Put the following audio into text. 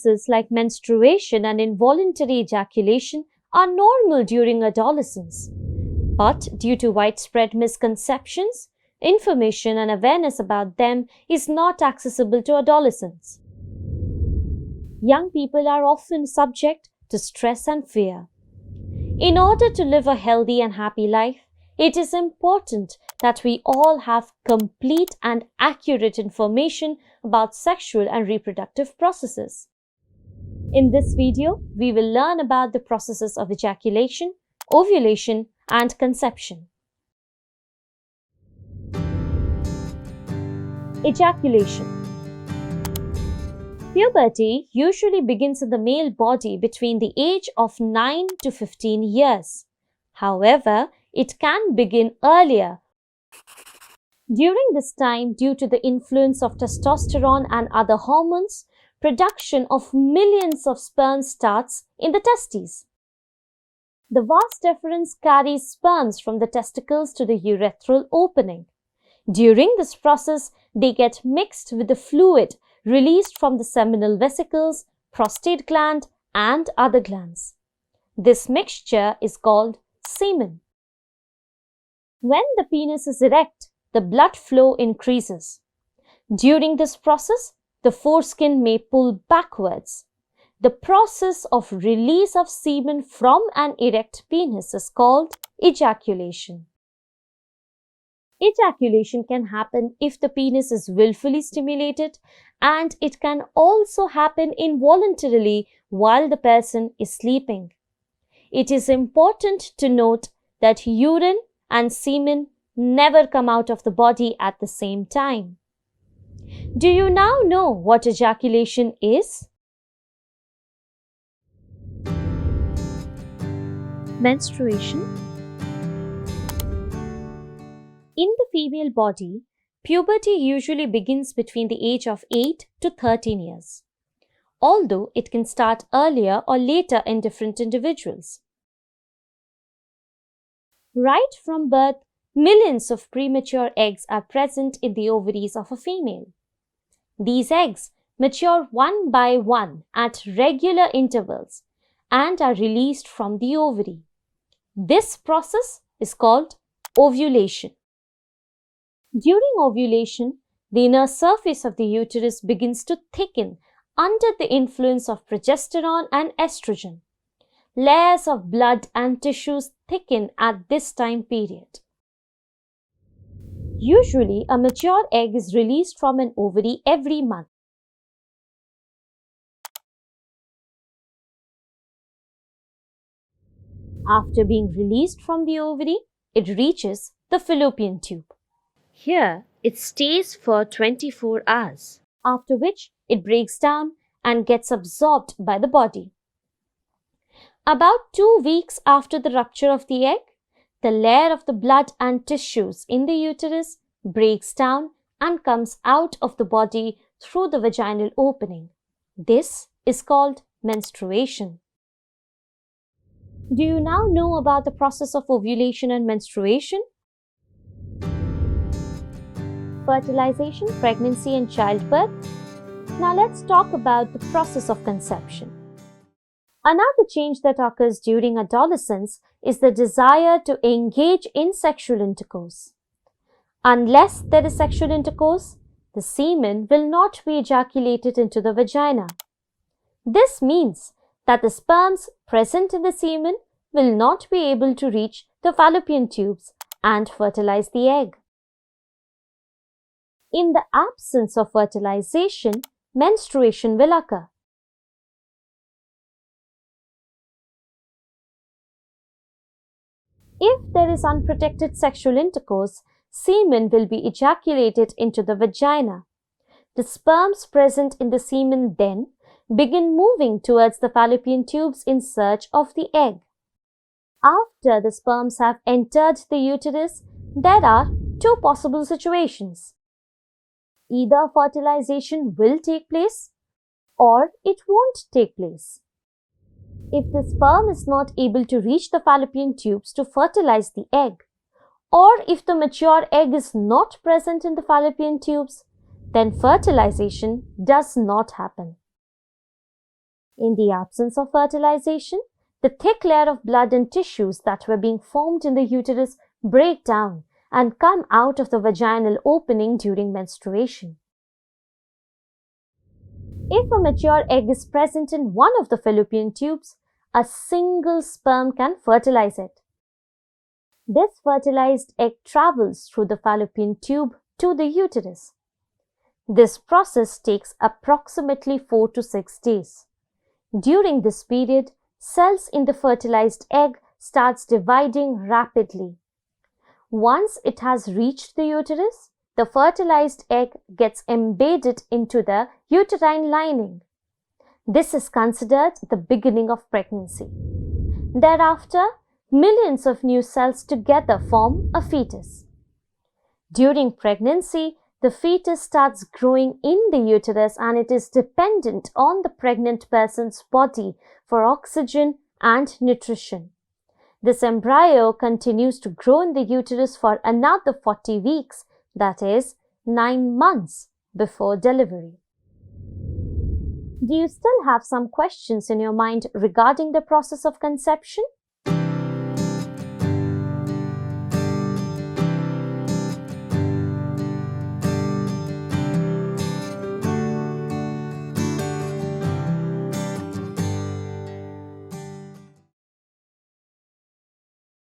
processes like menstruation and involuntary ejaculation are normal during adolescence. But due to widespread misconceptions, information and awareness about them is not accessible to adolescents. Young people are often subject to stress and fear. In order to live a healthy and happy life, it is important that we all have complete and accurate information about sexual and reproductive processes. In this video, we will learn about the processes of ejaculation, ovulation, and conception. Ejaculation. Puberty usually begins in the male body between the age of 9 to 15 years. However, it can begin earlier. During this time, due to the influence of testosterone and other hormones, production of millions of sperm starts in the testes. The vas deferens carries sperms from the testicles to the urethral opening. During this process, they get mixed with the fluid released from the seminal vesicles, prostate gland, and other glands. This mixture is called semen. When the penis is erect, the blood flow increases. During this process, the foreskin may pull backwards. The process of release of semen from an erect penis is called ejaculation. Ejaculation can happen if the penis is willfully stimulated, and it can also happen involuntarily while the person is sleeping. It is important to note that urine and semen never come out of the body at the same time. Do you now know what ejaculation is? Menstruation. In the female body, puberty usually begins between the age of 8 to 13 years, although it can start earlier or later in different individuals. Right from birth, millions of premature eggs are present in the ovaries of a female. These eggs mature one by one at regular intervals and are released from the ovary. This process is called ovulation. During ovulation, the inner surface of the uterus begins to thicken under the influence of progesterone and estrogen. Layers of blood and tissues thicken at this time period. Usually, a mature egg is released from an ovary every month. After being released from the ovary, it reaches the fallopian tube. Here, it stays for 24 hours, after which it breaks down and gets absorbed by the body. About 2 weeks after the rupture of the egg, the layer of the blood and tissues in the uterus breaks down and comes out of the body through the vaginal opening. This is called menstruation. Do you now know about the process of ovulation and menstruation? Fertilization, pregnancy, and childbirth. Now let's talk about the process of conception. Another change that occurs during adolescence is the desire to engage in sexual intercourse. Unless there is sexual intercourse, the semen will not be ejaculated into the vagina. This means that the sperms present in the semen will not be able to reach the fallopian tubes and fertilize the egg. In the absence of fertilization, menstruation will occur. If there is unprotected sexual intercourse, semen will be ejaculated into the vagina. The sperms present in the semen then begin moving towards the fallopian tubes in search of the egg. After the sperms have entered the uterus, there are two possible situations. Either fertilization will take place or it won't take place. If the sperm is not able to reach the fallopian tubes to fertilize the egg, or if the mature egg is not present in the fallopian tubes, then fertilization does not happen. In the absence of fertilization, the thick layer of blood and tissues that were being formed in the uterus break down and come out of the vaginal opening during menstruation. If a mature egg is present in one of the fallopian tubes, a single sperm can fertilize it. This fertilized egg travels through the fallopian tube to the uterus. This process takes approximately 4 to 6 days. During this period, cells in the fertilized egg starts dividing rapidly. Once it has reached the uterus, the fertilized egg gets embedded into the uterine lining. This is considered the beginning of pregnancy. Thereafter, millions of new cells together form a fetus. During pregnancy, the fetus starts growing in the uterus and it is dependent on the pregnant person's body for oxygen and nutrition. This embryo continues to grow in the uterus for another 40 weeks, that is, 9 months before delivery. Do you still have some questions in your mind regarding the process of conception?